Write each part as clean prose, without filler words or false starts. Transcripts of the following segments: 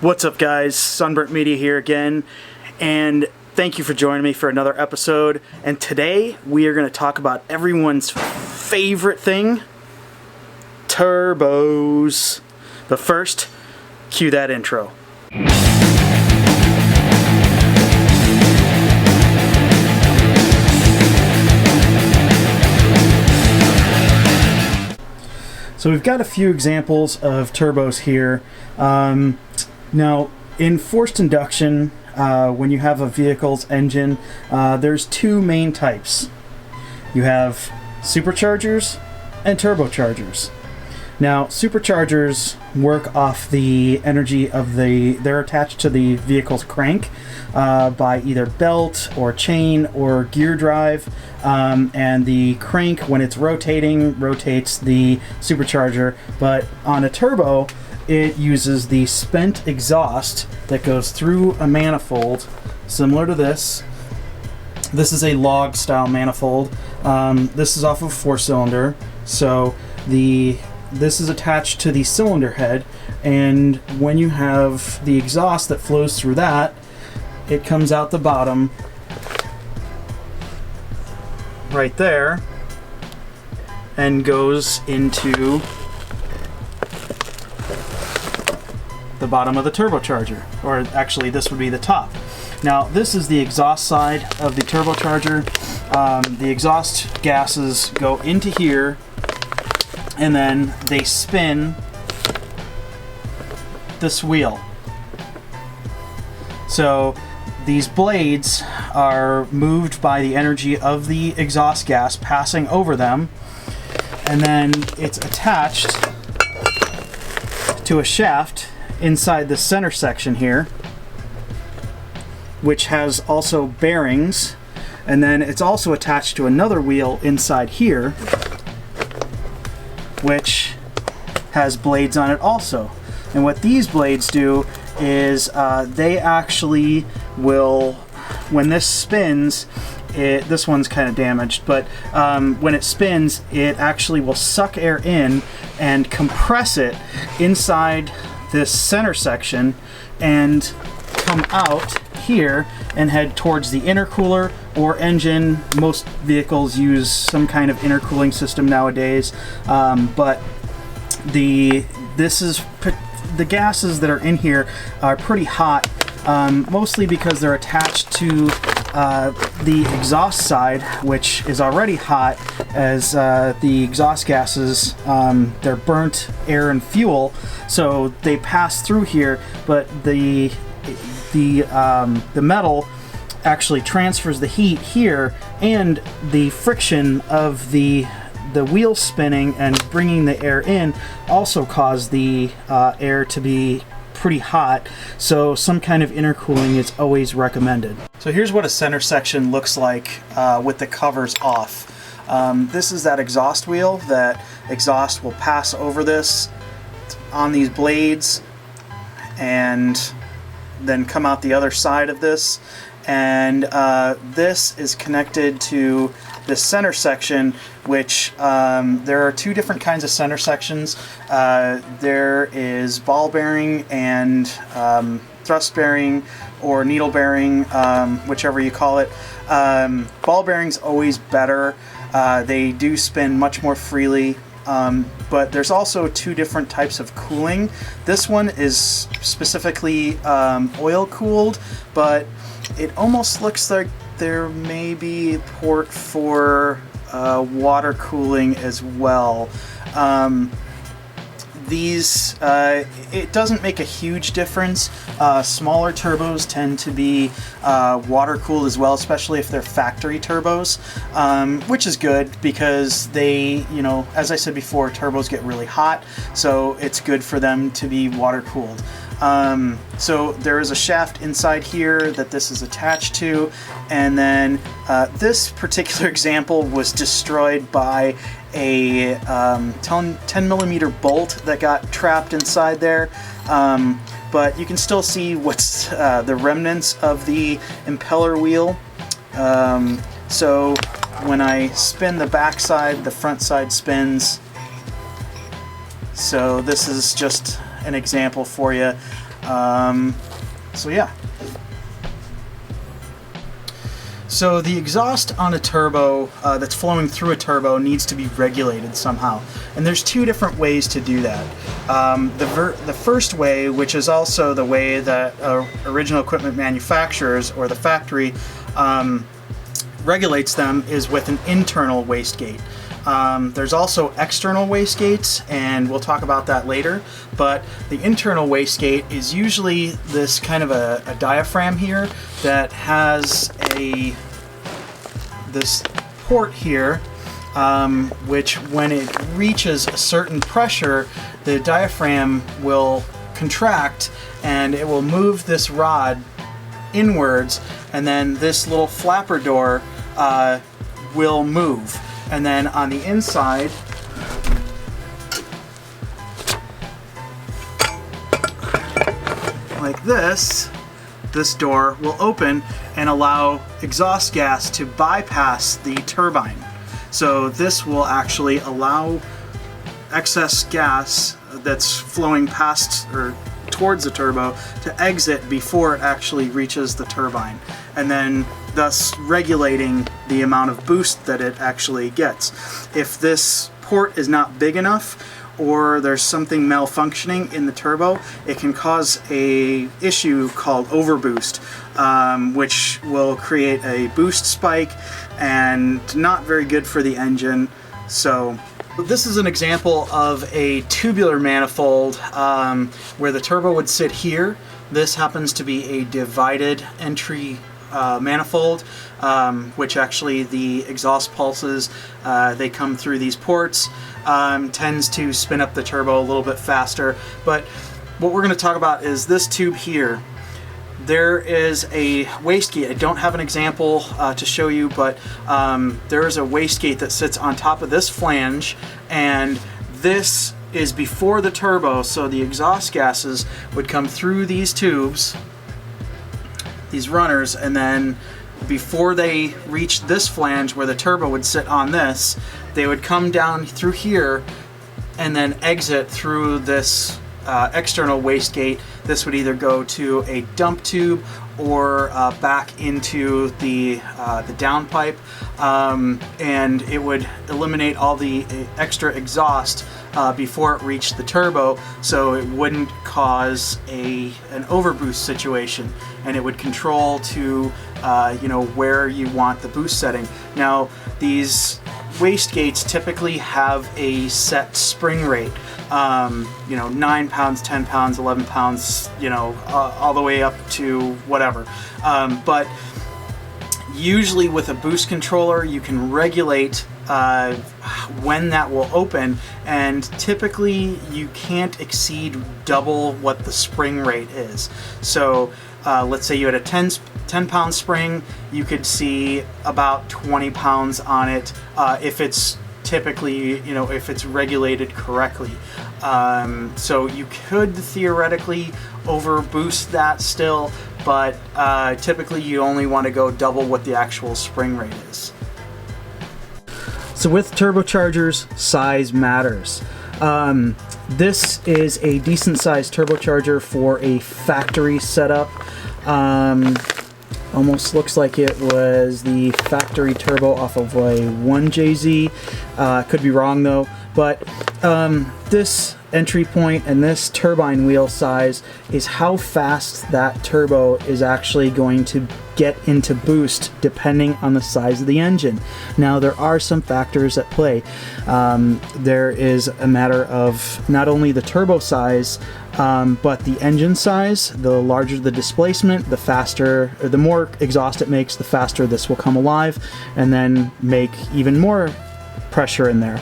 What's up, guys? Sunburnt Media here again, and thank you for joining me for another episode. And today we are going to talk about everyone's favorite thing, turbos. But first, cue that intro. So we've got a few examples of turbos here. Now, in forced induction, when you have a vehicle's engine, there's two main types. You have superchargers and turbochargers. Now, superchargers work off the energy of they're attached to the vehicle's crank by either belt or chain or gear drive, and the crank, when it's rotating, rotates the supercharger. But on a turbo, it uses the spent exhaust that goes through a manifold similar to this. This is a log style manifold. This is off of a 4-cylinder, so this is attached to the cylinder head, and when you have the exhaust that flows through that, it comes out the bottom right there and goes into the bottom of the turbocharger, or actually this would be the top. Now this is the exhaust side of the turbocharger. The exhaust gases go into here and then they spin this wheel. So these blades are moved by the energy of the exhaust gas passing over them, and then it's attached to a shaft inside the center section here, which has also bearings, and then it's also attached to another wheel inside here, which has blades on it also. And what these blades do is they actually will, when this spins, this one's kind of damaged, but when it spins, it actually will suck air in and compress it inside this center section and come out here and head towards the intercooler or engine. Most vehicles use some kind of intercooling system nowadays, but the gases that are in here are pretty hot, mostly because they're attached to the exhaust side, which is already hot, as the exhaust gases, they're burnt air and fuel, so they pass through here, but the metal actually transfers the heat here, and the friction of the wheel spinning and bringing the air in also cause the air to be pretty hot, so some kind of intercooling is always recommended. So here's what a center section looks like with the covers off. This is that exhaust wheel. That exhaust will pass over this on these blades and then come out the other side of this, and this is connected to the center section, which there are two different kinds of center sections. There is ball bearing and thrust bearing or needle bearing, whichever you call it. Ball bearing's always better. They do spin much more freely. But there's also two different types of cooling. This one is specifically oil cooled, but it almost looks like there may be a port for water cooling as well. It doesn't make a huge difference. Smaller turbos tend to be water cooled as well, especially if they're factory turbos, which is good because they, as I said before, turbos get really hot, so it's good for them to be water cooled. So there is a shaft inside here that this is attached to, and then this particular example was destroyed by a 10 millimeter bolt that got trapped inside there, but you can still see what's the remnants of the impeller wheel. So when I spin the back side, the front side spins. So this is just an example for you. So yeah. So the exhaust on a turbo that's flowing through a turbo needs to be regulated somehow. And there's two different ways to do that. The first way, which is also the way that original equipment manufacturers or the factory regulates them, is with an internal wastegate. There's also external wastegates, and we'll talk about that later, but the internal wastegate is usually this kind of a diaphragm here that has this port here, which when it reaches a certain pressure, the diaphragm will contract and it will move this rod inwards, and then this little flapper door will move. And then on the inside, like this door will open and allow exhaust gas to bypass the turbine. So this will actually allow excess gas that's flowing past or towards the turbo to exit before it actually reaches the turbine, and then thus regulating the amount of boost that it actually gets. If this port is not big enough, or there's something malfunctioning in the turbo, it can cause a issue called overboost, which will create a boost spike and not very good for the engine. So this is an example of a tubular manifold where the turbo would sit here. This happens to be a divided entry manifold, which actually the exhaust pulses, they come through these ports, tends to spin up the turbo a little bit faster. But what we're going to talk about is this tube here. There is a wastegate. I don't have an example to show you, but there is a wastegate that sits on top of this flange, and this is before the turbo, so the exhaust gases would come through these tubes, these runners, and then before they reach this flange where the turbo would sit on this, they would come down through here and then exit through this external wastegate. This would either go to a dump tube or back into the downpipe, and it would eliminate all the extra exhaust before it reached the turbo, so it wouldn't cause an overboost situation, and it would control to where you want the boost setting. Now, these wastegates typically have a set spring rate. 9 pounds, 10 pounds, 11 pounds, all the way up to whatever. But usually with a boost controller, you can regulate when that will open, and typically you can't exceed double what the spring rate is. So let's say you had a 10 pound spring, you could see about 20 pounds on it if it's typically, if it's regulated correctly. So you could theoretically overboost that still, but typically you only want to go double what the actual spring rate is. So with turbochargers, size matters. This is a decent sized turbocharger for a factory setup. Almost looks like it was the factory turbo off of a 1JZ. Could be wrong though, but this entry point and this turbine wheel size is how fast that turbo is actually going to get into boost depending on the size of the engine. Now, there are some factors at play. There is a matter of not only the turbo size, but the engine size. The larger the displacement, the faster, or the more exhaust it makes, the faster this will come alive and then make even more pressure in there.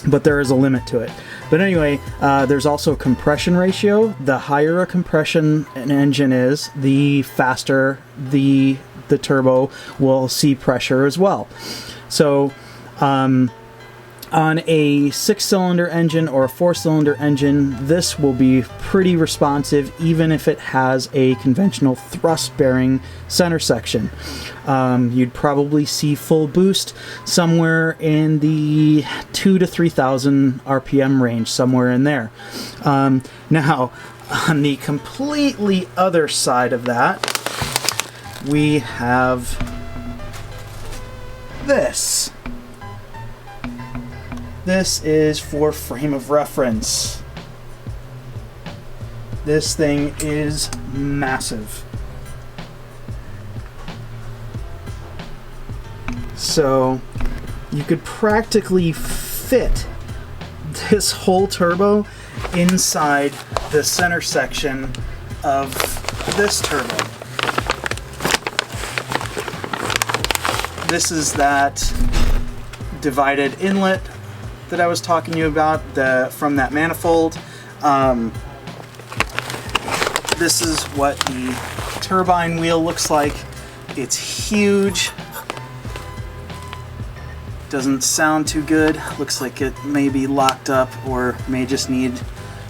But there is a limit to it. But anyway, there's also compression ratio. The higher a compression an engine is, the faster the turbo will see pressure as well. So on a 6-cylinder engine or a 4-cylinder engine, this will be pretty responsive even if it has a conventional thrust-bearing center section. You'd probably see full boost somewhere in the 2,000 to 3,000 RPM range, somewhere in there. Now, On the completely other side of that, we have this. This is for frame of reference. This thing is massive. So you could practically fit this whole turbo inside the center section of this turbo. This is that divided inlet that I was talking to you about from that manifold. This is what the turbine wheel looks like. It's huge. Doesn't sound too good. Looks like it may be locked up or may just need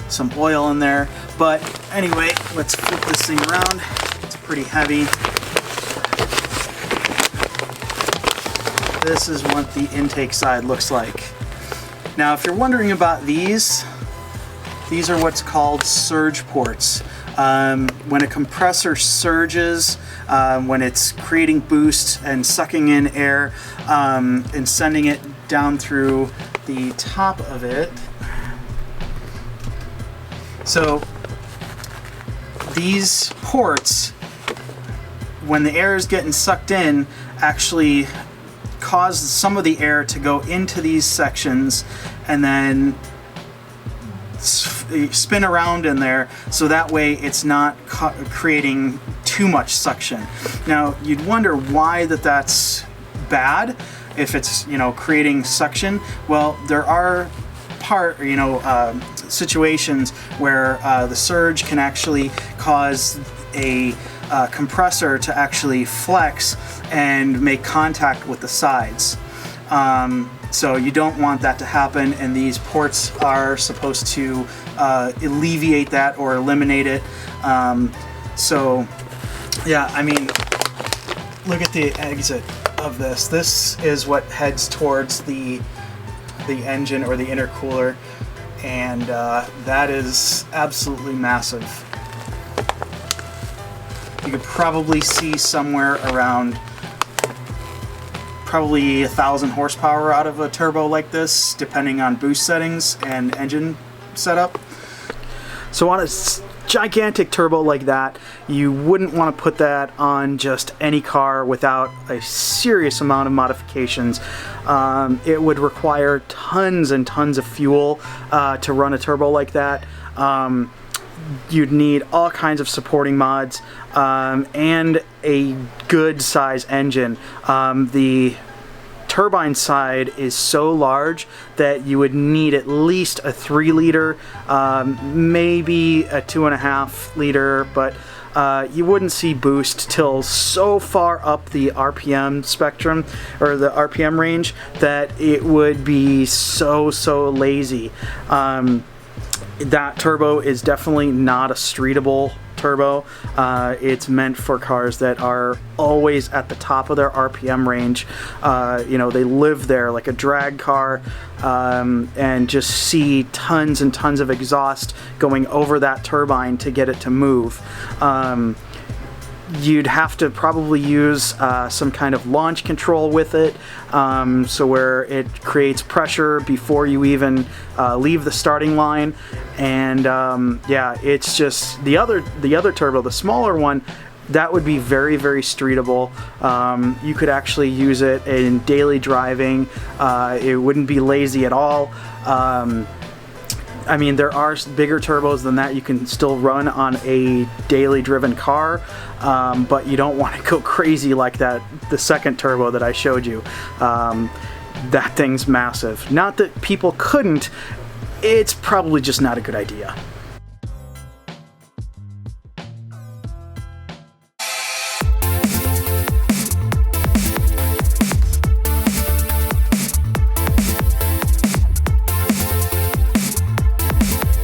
some oil in there. But anyway, let's flip this thing around. It's pretty heavy. This is what the intake side looks like. Now, if you're wondering about these are what's called surge ports. When a compressor surges, when it's creating boost and sucking in air and sending it down through the top of it. So these ports, when the air is getting sucked in, actually cause some of the air to go into these sections and then spin around in there, so that way it's not creating too much suction. Now you'd wonder why that's bad if it's, you know, creating suction. Well, there are situations where the surge can actually cause a compressor to actually flex and make contact with the sides. So you don't want that to happen, and these ports are supposed to alleviate that or eliminate it. So yeah, I mean, look at the exit of this. This is what heads towards the engine or the intercooler, and that is absolutely massive. You could probably see somewhere around probably 1,000 horsepower out of a turbo like this, depending on boost settings and engine setup. So on a gigantic turbo like that, you wouldn't want to put that on just any car without a serious amount of modifications. It would require tons and tons of fuel to run a turbo like that. You'd need all kinds of supporting mods and a good size engine. The turbine side is so large that you would need at least a 3 liter, maybe a 2.5 liter, but you wouldn't see boost till so far up the RPM spectrum or the RPM range that it would be so lazy. That turbo is definitely not a streetable turbo. It's meant for cars that are always at the top of their RPM range. You know, they live there like a drag car, and just see tons and tons of exhaust going over that turbine to get it to move. You'd have to probably use some kind of launch control with it, so where it creates pressure before you even leave the starting line. And yeah, it's just the other turbo, the smaller one, that would be very streetable. You could actually use it in daily driving. It wouldn't be lazy at all. I mean, there are bigger turbos than that you can still run on a daily driven car, but you don't want to go crazy like that, the second turbo that I showed you. That thing's massive. Not that people couldn't, it's probably just not a good idea.